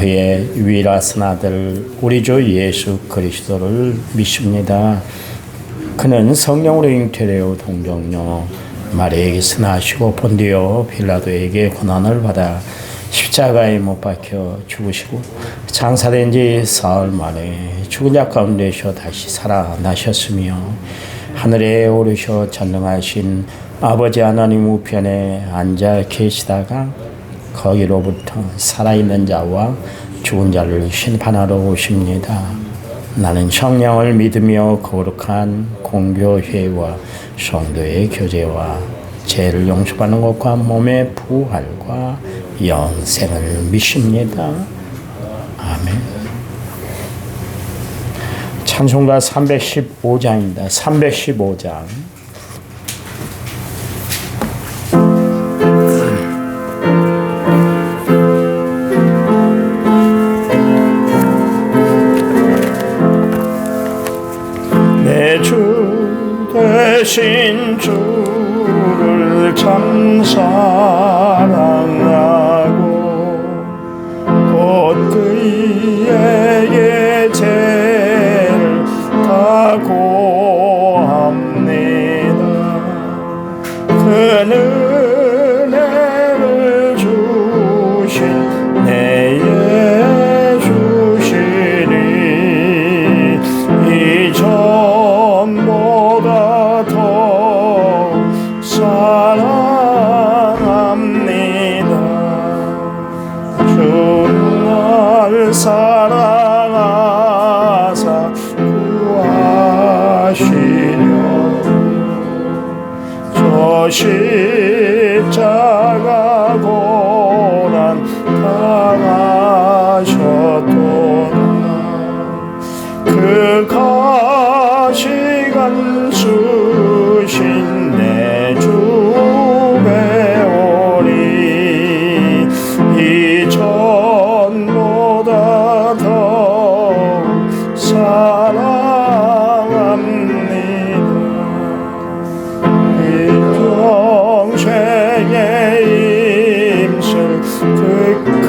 그의 유일하신 아들 우리 주 예수 그리스도를 믿습니다. 그는 성령으로 잉태되어 동정녀 마리아에게서 나시고 본디오 빌라도에게 고난을 받아 십자가에 못 박혀 죽으시고 장사된 지 사흘 만에 죽은 자 가운데서 다시 살아나셨으며 하늘에 오르셔 전능하신 아버지 하나님 우편에 앉아 계시다가 거기로부터 살아있는 자와 죽은 자를 심판하러 오십니다. 나는 성령을 믿으며 거룩한 공교회와 성도의 교제와 죄를 용서받는 것과 몸의 부활과 영생을 믿습니다. 아멘. 찬송가 315장입니다. 315장. 대신 주를 참 사랑하고 곧 그에게 죄를 각오합니다. 그는 은혜를 주신 내 예수시니 이전보다 더 사랑합니다. 주는 나를 사랑하사 구하시려 저 십자가 고난 당하셨도다. 그 가시관 수신 내 주 배우니 이전보다 더 사랑합니다. 일평생의 힘쓸 그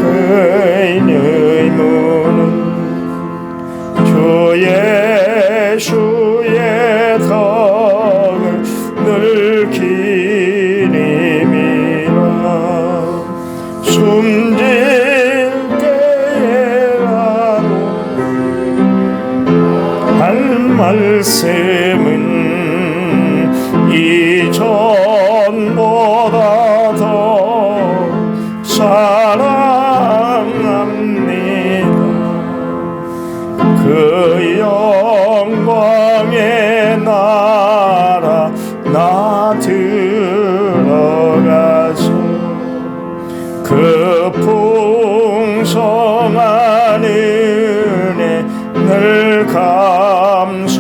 의무는 주 예수의 덕을 늘 기림이라. 숨질 때라도 할 말씀은 이전보다 더 사랑합니다. 그 영광의 나라 나 들어가서 그 풍성한 은혜 늘 감사리.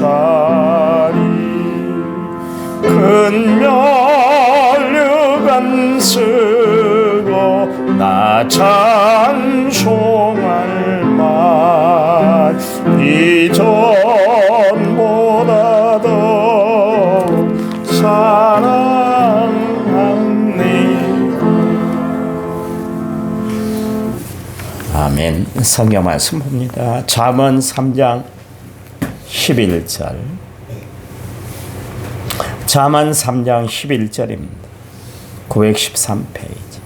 큰 면류관 쓰고 나 찬송할 만 이전보다 더 사랑합니다. 아멘. 성경 말씀 봅니다. 잠언 3장 11절. 잠언 3장 11절입니다. 913페이지.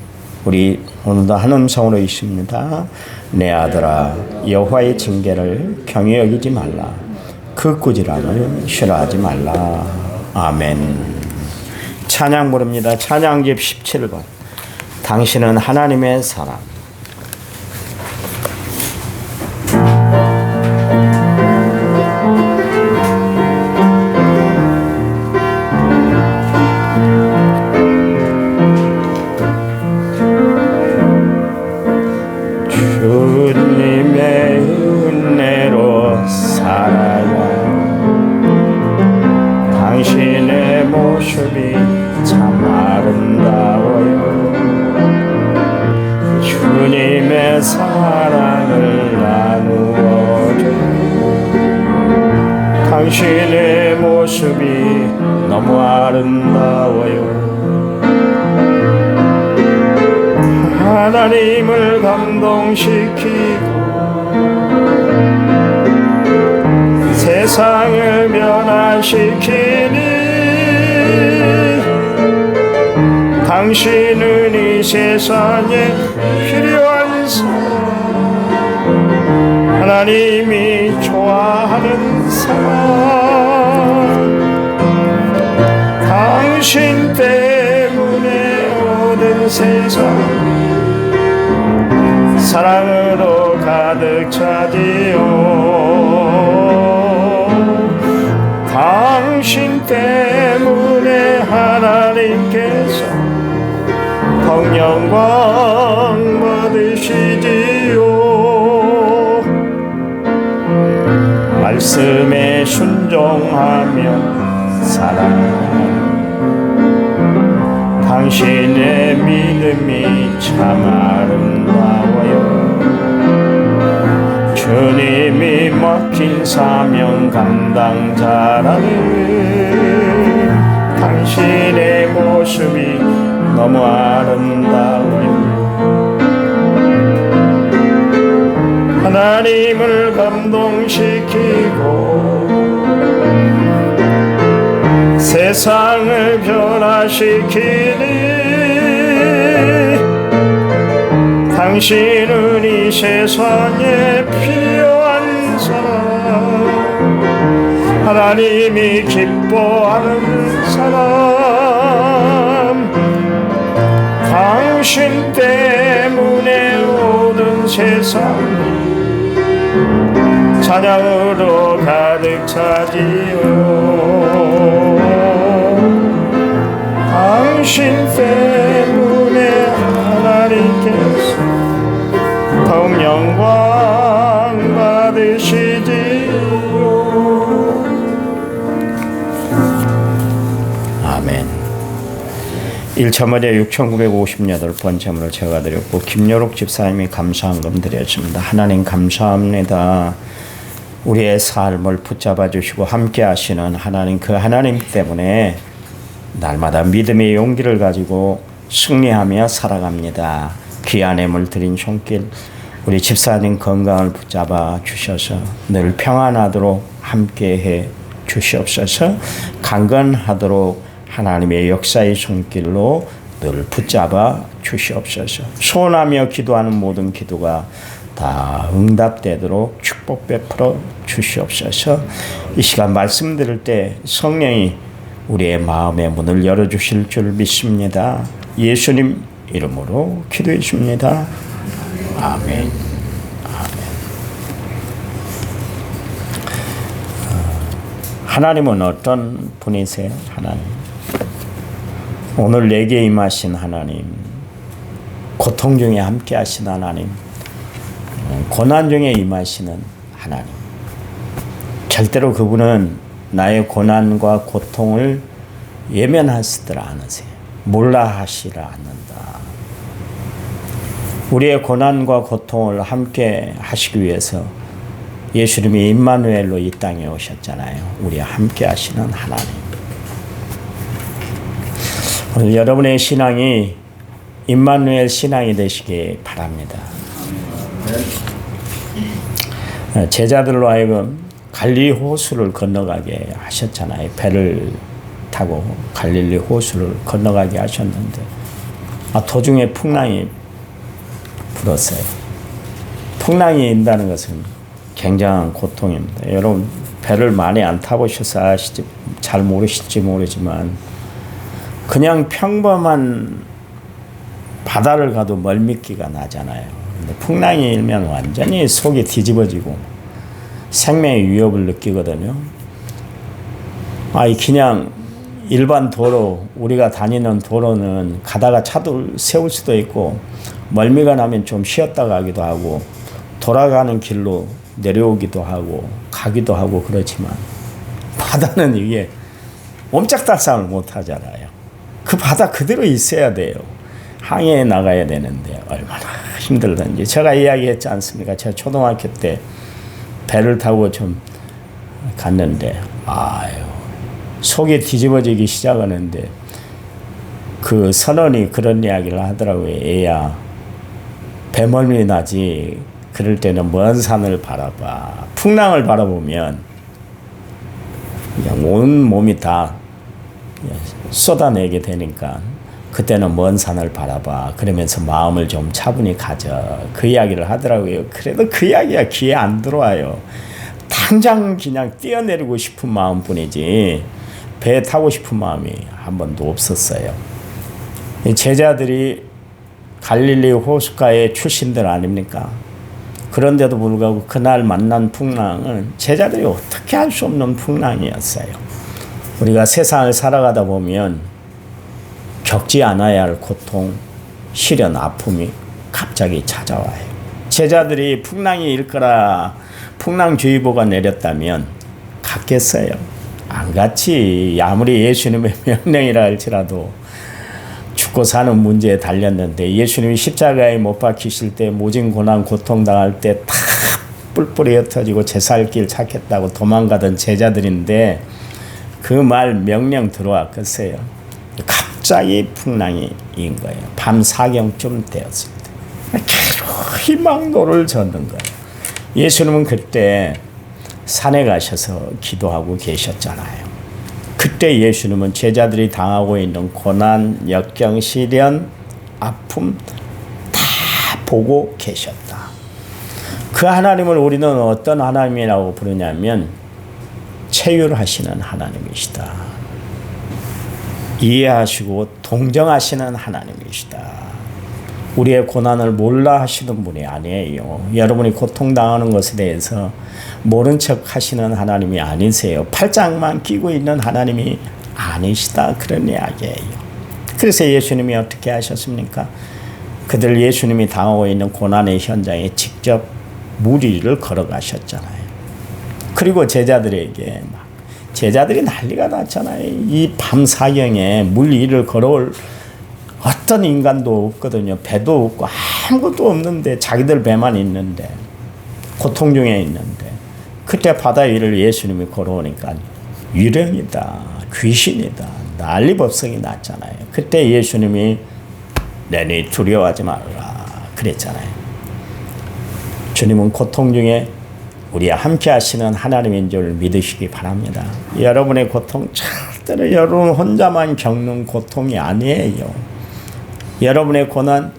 우리 오늘도 한 음성으로 있습니다. 내 아들아 여호와의 징계를 경히 여기지 말라. 그 꾸지람을 싫어하지 말라. 아멘. 찬양 부릅니다. 찬양집 17번. 당신은 하나님의 사랑. 주님의 은혜로 살아야 당신의 모습이 참 아름다워요. 주님의 사랑을 나누어줘. 당신의 모습이 너무 아름다워요. 하나님을 감동시키고 세상을 변화시키니 당신은 이 세상에 필요한 사람, 하나님이 좋아하는 사람, 당신 때문에 모든 세상 사랑으로 가득 차지요. 당신 때문에 하나님께서 영광 받으시지요. 말씀에 순종하며 살아가는 당신의 믿음이 참 아름다워요. 주님이 맡긴 사명 감당자라는 당신의 모습이 너무 아름다워요. 하나님을 감동시키고 세상을 변화시키니 당신은 이 세상에 필요한 사람, 하나님이 기뻐하는 사람, 당신 때문에 모든 세상 찬양으로 가득 차지요. 당신 때문에 하나님께서 더욱 영광 받으시지요. 아멘. 1차머리에 6,958번 제물을 제가 드렸고 김여록 집사님이 감사한금 드렸습니다. 하나님 감사합니다. 우리의 삶을 붙잡아 주시고 함께 하시는 하나님, 그 하나님 때문에 날마다 믿음의 용기를 가지고 승리하며 살아갑니다. 귀한 예물 드린 손길 우리 집사님 건강을 붙잡아 주셔서 늘 평안하도록 함께해 주시옵소서. 강건하도록 하나님의 역사의 손길로 늘 붙잡아 주시옵소서. 소원하며 기도하는 모든 기도가 다 응답되도록 축복 베풀어 주시옵소서. 이 시간 말씀 들을 때 성령이 우리의 마음의 문을 열어주실 줄 믿습니다. 예수님 이름으로 기도해 줍니다. 아멘. 하나님은 어떤 분이세요? 하나님. 오늘 내게 임하신 하나님, 고통 중에 함께 하신 하나님, 고난 중에 임하시는 하나님. 절대로 그분은 나의 고난과 고통을 예면하시더라 않으세요. 몰라 하시라 않는다. 우리의 고난과 고통을 함께 하시기 위해서 예수님이 임마누엘로 이 땅에 오셨잖아요. 우리와 함께 하시는 하나님. 오늘 여러분의 신앙이 임마누엘 신앙이 되시기 바랍니다. 제자들로 하여금 갈릴리 호수를 건너가게 하셨잖아요. 배를 타고 갈릴리 호수를 건너가게 하셨는데 도중에 풍랑이 불었어요. 풍랑이 인다는 것은 굉장한 고통입니다. 여러분 배를 많이 안 타보셔서 잘 모르실지 모르지만 그냥 평범한 바다를 가도 멀미기가 나잖아요. 근데 풍랑이 일면 완전히 속이 뒤집어지고 생명의 위협을 느끼거든요. 그냥 일반 도로, 우리가 다니는 도로는 가다가 차도 세울 수도 있고 멀미가 나면 좀 쉬었다 가기도 하고 돌아가는 길로 내려오기도 하고 가기도 하고 그렇지만 바다는 이게 옴짝달싹을 못 하잖아요. 그 바다 그대로 있어야 돼요. 항해에 나가야 되는데 얼마나 힘들던지. 제가 이야기했지 않습니까? 제가 초등학교 때 배를 타고 좀 갔는데 속이 뒤집어지기 시작하는데 그 선원이 그런 이야기를 하더라고요. 얘야, 배멀미 나지. 그럴 때는 먼 산을 바라봐. 풍랑을 바라보면 그냥 온 몸이 다 쏟아내게 되니까 그때는 먼 산을 바라봐. 그러면서 마음을 좀 차분히 가져. 그 이야기를 하더라고요. 그래도 그 이야기가 귀에 안 들어와요. 당장 그냥 뛰어내리고 싶은 마음뿐이지 배 타고 싶은 마음이 한 번도 없었어요. 제자들이 갈릴리 호숫가의 출신들 아닙니까? 그런데도 불구하고 그날 만난 풍랑은 제자들이 어떻게 할 수 없는 풍랑이었어요. 우리가 세상을 살아가다 보면 겪지 않아야 할 고통, 시련, 아픔이 갑자기 찾아와요. 제자들이 풍랑이 일 거라 풍랑주의보가 내렸다면 갔겠어요? 안 갔지. 아무리 예수님의 명령이라 할지라도 죽고 사는 문제에 달렸는데 예수님이 십자가에 못 박히실 때 모진 고난 고통 당할 때 다 뿔뿔이 흩어지고 제 살 길 찾겠다고 도망가던 제자들인데 그 말 명령 들어왔겠어요? 갑자기 풍랑이 인 거예요. 밤 사경쯤 되었을 때 희망로를 젓는 거예요. 예수님은 그때 산에 가셔서 기도하고 계셨잖아요. 그때 예수님은 제자들이 당하고 있는 고난, 역경, 시련, 아픔 다 보고 계셨다. 그 하나님을 우리는 어떤 하나님이라고 부르냐면 체휼하시는 하나님이시다. 이해하시고 동정하시는 하나님이시다. 우리의 고난을 몰라 하시는 분이 아니에요. 여러분이 고통당하는 것에 대해서 모른 척 하시는 하나님이 아니세요. 팔짱만 끼고 있는 하나님이 아니시다. 그런 이야기예요. 그래서 예수님이 어떻게 하셨습니까? 그들 예수님이 당하고 있는 고난의 현장에 직접 물 위를 걸어가셨잖아요. 그리고 제자들에게 제자들이 난리가 났잖아요. 이 밤 사경에 물 위를 걸어올 어떤 인간도 없거든요. 배도 없고 아무것도 없는데 자기들 배만 있는데 고통 중에 있는데 그때 바다 위를 예수님이 걸어오니까 유령이다, 귀신이다, 난리법석이 났잖아요. 그때 예수님이 내니 두려워하지 말라 그랬잖아요. 주님은 고통 중에 우리와 함께 하시는 하나님인 줄 믿으시기 바랍니다. 여러분의 고통 절대로 여러분 혼자만 겪는 고통이 아니에요. 여러분의 고난,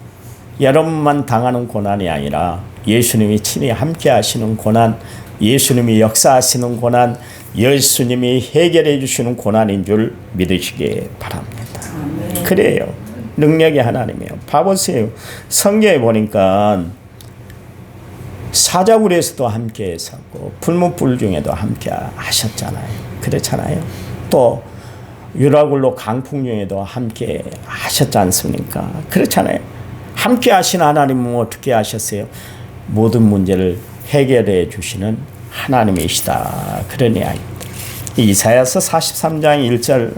여러분만 당하는 고난이 아니라 예수님이 친히 함께 하시는 고난, 예수님이 역사하시는 고난, 예수님이 해결해 주시는 고난인 줄 믿으시기 바랍니다. 그래요. 능력의 하나님이에요. 봐보세요. 성경에 보니까 사자굴에서도 함께 했었고 불문불 중에도 함께 하셨잖아요. 그렇잖아요. 또 유라굴로 강풍 중에도 함께 하셨지 않습니까? 그렇잖아요. 함께 하신 하나님은 어떻게 하셨어요? 모든 문제를 해결해 주시는 하나님이시다. 그런 이야기입니다. 이사야서 43장 1절에서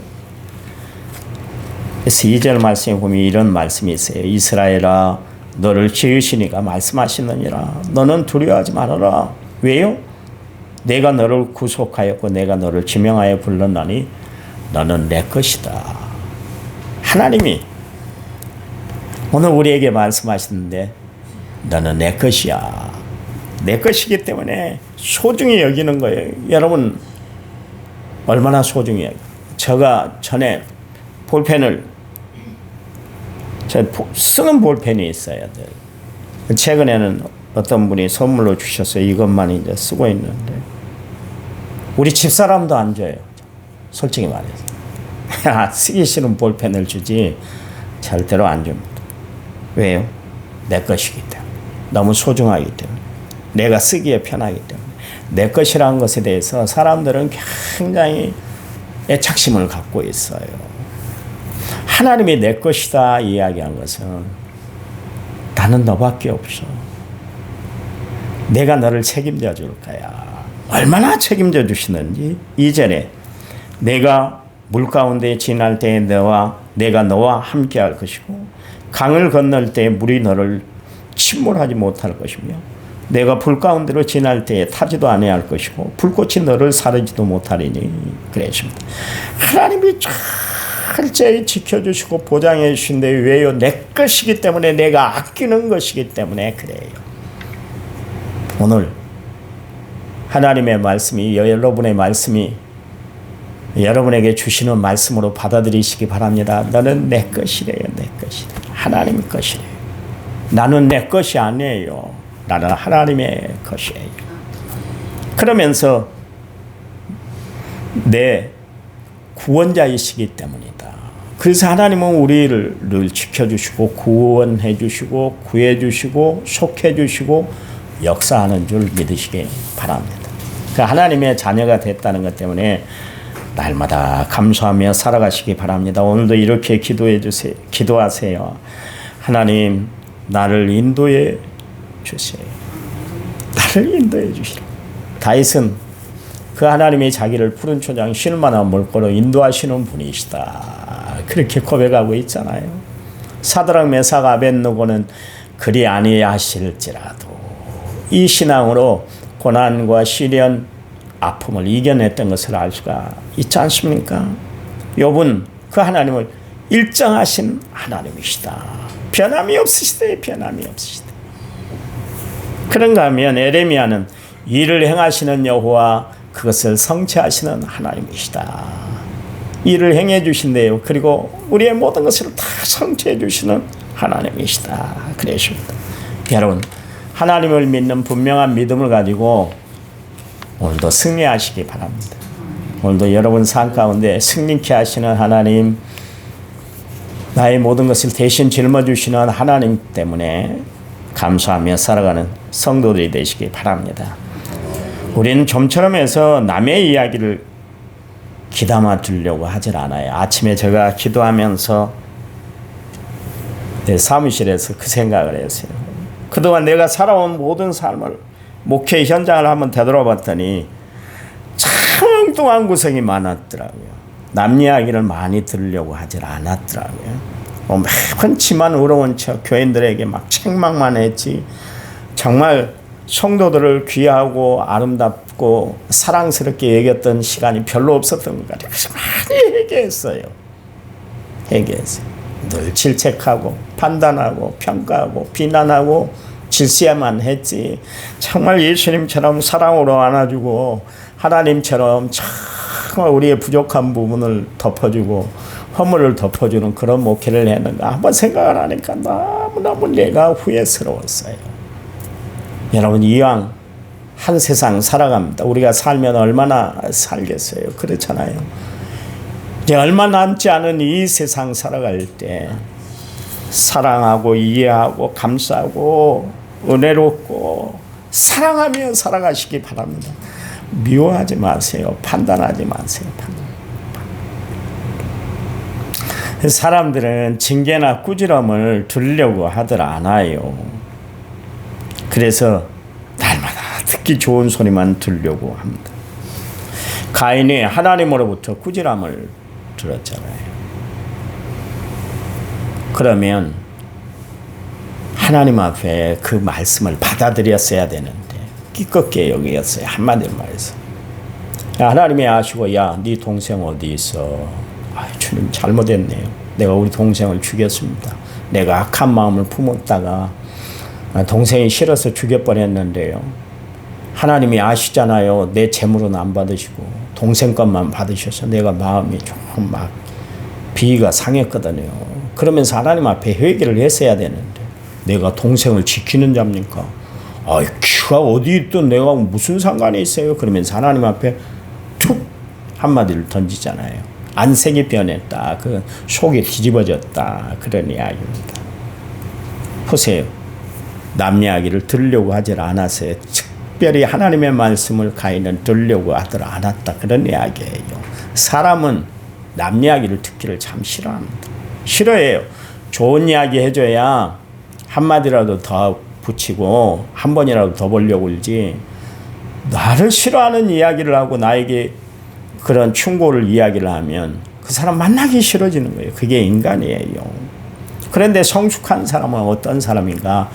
2절 말씀에 보면 이런 말씀이 있어요. 이스라엘아 너를 지으시니가 말씀하시느니라. 너는 두려워하지 말아라. 왜요? 내가 너를 구속하였고 내가 너를 지명하여 불렀나니 너는 내 것이다. 하나님이 오늘 우리에게 말씀하시는데 너는 내 것이야. 내 것이기 때문에 소중히 여기는 거예요. 여러분 얼마나 소중히 여기요. 제가 전에 볼펜을 쓰는 볼펜이 있어야 돼요. 최근에는 어떤 분이 선물로 주셔서 이것만 이제 쓰고 있는데 우리 집사람도 안 줘요. 솔직히 말해서. 쓰기 싫은 볼펜을 주지 절대로 안 줍니다. 왜요? 내 것이기 때문에. 너무 소중하기 때문에. 내가 쓰기에 편하기 때문에. 내 것이라는 것에 대해서 사람들은 굉장히 애착심을 갖고 있어요. 하나님이 내 것이다 이야기한 것은 나는 너밖에 없어. 내가 너를 책임져 줄 거야. 얼마나 책임져 주시는지. 이전에 내가 물 가운데 지날 때에 내가 너와 함께 할 것이고 강을 건널 때 물이 너를 침몰하지 못할 것이며 내가 불 가운데로 지날 때에 타지도 아니할 할 것이고 불꽃이 너를 사르지도 못하리니 그랬습니다. 하나님이 철저히 지켜주시고 보장해 주신데 왜요? 내 것이기 때문에 내가 아끼는 것이기 때문에 그래요. 오늘 하나님의 말씀이 여러분의 말씀이 여러분에게 주시는 말씀으로 받아들이시기 바랍니다. 너는 내 것이래요. 내 것이래. 하나님 것이래요. 나는 내 것이 아니에요. 나는 하나님의 것이에요. 그러면서 내 구원자이시기 때문이다. 그래서 하나님은 우리를 늘 지켜주시고 구원해 주시고 구해 주시고 속해 주시고 역사하는 줄 믿으시기 바랍니다. 그 하나님의 자녀가 됐다는 것 때문에 날마다 감사하며 살아가시기 바랍니다. 오늘도 이렇게 기도해 주세요. 기도하세요. 하나님, 나를 인도해 주세요. 나를 인도해 주시라. 다윗은 그 하나님이 자기를 푸른 초장 쉴만한 물고로 인도하시는 분이시다. 그렇게 고백하고 있잖아요. 사드락 메삭 아벳느고는 그리 아니하실지라도 이 신앙으로 고난과 시련, 아픔을 이겨냈던 것을 알 수가 있지 않습니까? 욥은 그 하나님을 일정하신 하나님이시다. 변함이 없으시대. 변함이 없으시대. 그런가 하면 에레미야는 일을 행하시는 여호와 그것을 성취하시는 하나님이시다. 일을 행해 주신대요. 그리고 우리의 모든 것을 다 성취해 주시는 하나님이시다. 그러십니다. 여러분, 하나님을 믿는 분명한 믿음을 가지고 오늘도 승리하시기 바랍니다. 오늘도 여러분 삶 가운데 승리케 하시는 하나님, 나의 모든 것을 대신 짊어주시는 하나님 때문에 감사하며 살아가는 성도들이 되시기 바랍니다. 우리는 좀처럼 해서 남의 이야기를 귀담아 두려고 하질 않아요. 아침에 제가 기도하면서 내 사무실에서 그 생각을 했어요. 그동안 내가 살아온 모든 삶을, 목회 현장을 한번 되돌아봤더니 참 엉뚱한 구석이 많았더라고요. 남 이야기를 많이 들으려고 하질 않았더라고요. 매번 지만 우러운 척 교인들에게 막 책망만 했지, 정말 성도들을 귀하고 아름답고 사랑스럽게 얘기했던 시간이 별로 없었던 것 같아요. 그래서 많이 얘기했어요. 늘 질책하고 판단하고 평가하고 비난하고 질세야만 했지, 정말 예수님처럼 사랑으로 안아주고 하나님처럼 정말 우리의 부족한 부분을 덮어주고 허물을 덮어주는 그런 목회를 했는가 한번 생각을 하니까 너무너무 내가 후회스러웠어요. 여러분, 이왕 한 세상 살아갑니다. 우리가 살면 얼마나 살겠어요? 그렇잖아요. 이제 얼마 남지 않은 이 세상 살아갈 때 사랑하고 이해하고 감싸고 은혜롭고 사랑하며 살아가시기 바랍니다. 미워하지 마세요. 판단하지 마세요. 사람들은 징계나 꾸지람을 들으려고 하들 않아요. 그래서 날마다 듣기 좋은 소리만 들으려고 합니다. 가인이 하나님으로부터 꾸지람을 들었잖아요. 그러면 하나님 앞에 그 말씀을 받아들였어야 되는데 기껏게 여기였어요. 한마디로 말해서. 하나님이 아시고, 야, 네 동생 어디 있어? 주님, 잘못했네요. 내가 우리 동생을 죽였습니다. 내가 악한 마음을 품었다가 동생이 싫어서 죽여버렸는데요. 하나님이 아시잖아요. 내 재물은 안 받으시고 동생 것만 받으셔서 내가 마음이 조금 막 비위가 상했거든요. 그러면서 하나님 앞에 회개를 했어야 되는데 내가 동생을 지키는 자입니까? 키가 어디 있든 내가 무슨 상관이 있어요? 그러면서 하나님 앞에 툭 한마디를 던지잖아요. 안색이 변했다. 그 속이 뒤집어졌다. 그런 이야기입니다. 보세요. 남 이야기를 들으려고 하질 않았어요. 특별히 하나님의 말씀을 가인은 들으려고 하질 않았다. 그런 이야기예요. 사람은 남 이야기를 듣기를 참 싫어합니다. 싫어해요. 좋은 이야기 해줘야 한마디라도 더 붙이고 한 번이라도 더 보려고 그러지, 나를 싫어하는 이야기를 하고 나에게 그런 충고를 이야기를 하면 그 사람 만나기 싫어지는 거예요. 그게 인간이에요. 그런데 성숙한 사람은 어떤 사람인가?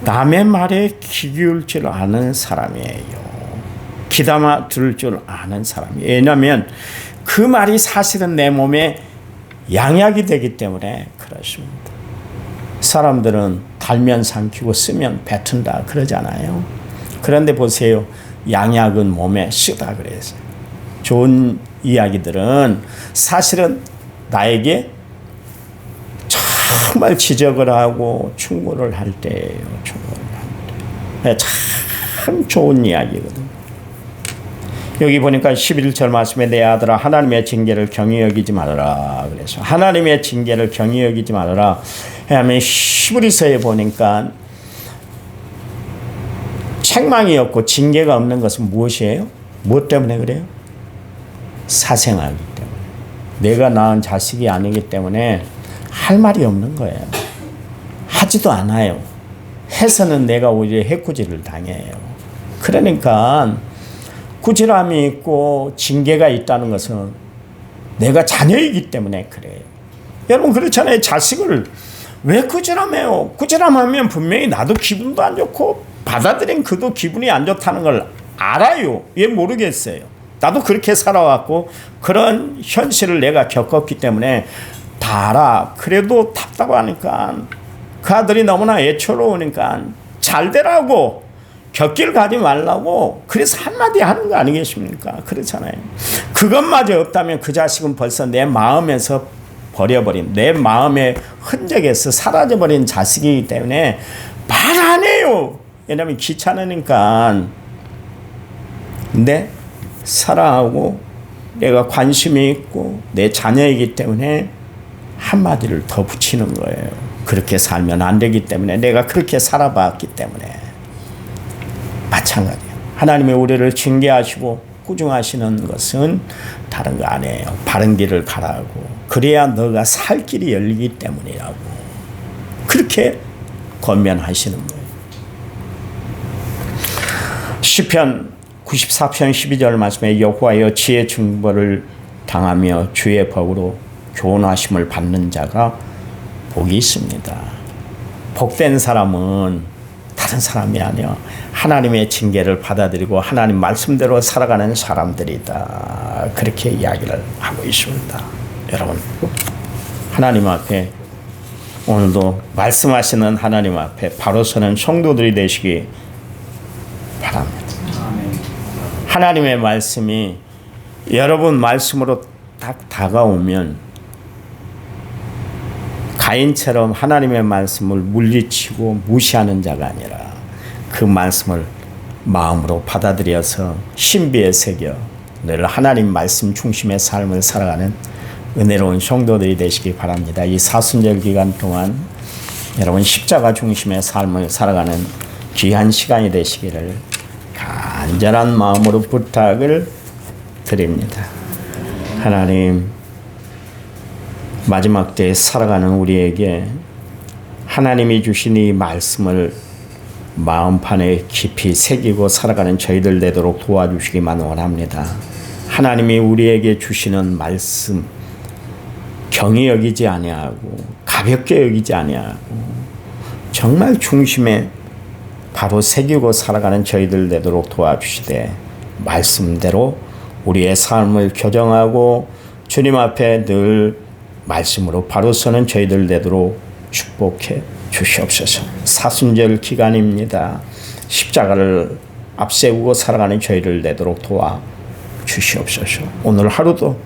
남의 말에 귀 기울 줄 아는 사람이에요. 귀담아 들을 줄 아는 사람이에요. 왜냐하면 그 말이 사실은 내 몸에 양약이 되기 때문에 그렇습니다. 사람들은 달면 삼키고 쓰면 뱉은다 그러잖아요. 그런데 보세요. 양약은 몸에 쓰다 그래서 좋은 이야기들은 사실은 나에게 정말 지적을 하고 충고를 할 때예요. 충고를 할 때. 참 좋은 이야기거든요. 여기 보니까 11절 말씀에 내 아들아 하나님의 징계를 경히 여기지 말아라. 그래서 하나님의 징계를 경히 여기지 말아라. 하면 히브리서에 보니까 책망이 없고 징계가 없는 것은 무엇이에요? 무엇 때문에 그래요? 사생아이기 때문에. 내가 낳은 자식이 아니기 때문에 할 말이 없는 거예요. 하지도 않아요. 해서는 내가 오히려 해코지를 당해요. 그러니까 꾸지람이 있고 징계가 있다는 것은 내가 자녀이기 때문에 그래요. 여러분 그렇잖아요. 자식을 왜 꾸지람해요? 꾸지람하면 분명히 나도 기분도 안 좋고 받아들인 그도 기분이 안 좋다는 걸 알아요. 왜 모르겠어요. 나도 그렇게 살아왔고 그런 현실을 내가 겪었기 때문에 다 알아. 그래도 답답하니까 그 아들이 너무나 애처로우니까 잘 되라고 곁길 가지 말라고 그래서 한마디 하는 거 아니겠습니까? 그렇잖아요. 그것마저 없다면 그 자식은 벌써 내 마음에서 버려버린 내 마음의 흔적에서 사라져버린 자식이기 때문에 말 안 해요. 왜냐하면 귀찮으니까. 근데 사랑하고 내가 관심이 있고 내 자녀이기 때문에 한마디를 더 붙이는 거예요. 그렇게 살면 안 되기 때문에 내가 그렇게 살아봤기 때문에. 마찬가지예요. 하나님이 우리를 징계하시고 꾸중하시는 것은 다른 거 아니에요. 바른 길을 가라고. 그래야 너가 살 길이 열리기 때문이라고. 그렇게 권면하시는 거예요. 시편 94편 12절 말씀에 여호와여 지혜 중보를 당하며 주의 법으로 교훈하심을 받는 자가 복이 있습니다. 복된 사람은 다른 사람이 아니요 하나님의 징계를 받아들이고 하나님 말씀대로 살아가는 사람들이다. 그렇게 이야기를 하고 있습니다. 여러분 하나님 앞에 오늘도 말씀하시는 하나님 앞에 바로 서는 성도들이 되시기 바랍니다. 하나님의 말씀이 여러분 말씀으로 딱 다가오면 가인처럼 하나님의 말씀을 물리치고 무시하는 자가 아니라 그 말씀을 마음으로 받아들여서 신비에 새겨 늘 하나님 말씀 중심의 삶을 살아가는 은혜로운 성도들이 되시기 바랍니다. 이 사순절 기간 동안 여러분 십자가 중심의 삶을 살아가는 귀한 시간이 되시기를 간절한 마음으로 부탁을 드립니다. 하나님 마지막 때에 살아가는 우리에게 하나님이 주신 이 말씀을 마음판에 깊이 새기고 살아가는 저희들 되도록 도와주시기만 원합니다. 하나님이 우리에게 주시는 말씀 경히 여기지 아니하고 가볍게 여기지 아니하고 정말 중심에 바로 새기고 살아가는 저희들 되도록 도와주시되 말씀대로 우리의 삶을 교정하고 주님 앞에 늘 말씀으로 바로 서는 저희들 되도록 축복해 주시옵소서. 사순절 기간입니다. 십자가를 앞세우고 살아가는 저희들 되도록 도와 주시옵소서. 오늘 하루도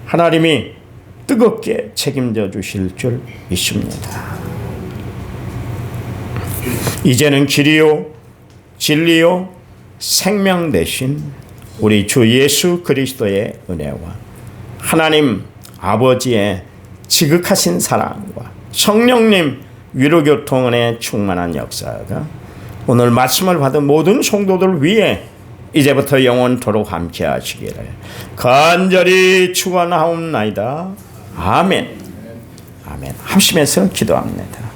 하나님이 뜨겁게 책임져 주실 줄 믿습니다. 이제는 길이요 진리요 생명 되신 우리 주 예수 그리스도의 은혜와 하나님 아버지의 지극하신 사랑과 성령님 위로교통의 충만한 역사가 오늘 말씀을 받은 모든 성도들 위해 이제부터 영원토록 함께 하시기를 간절히 축원하옵나이다. 아멘. 아멘. 합심해서 기도합니다.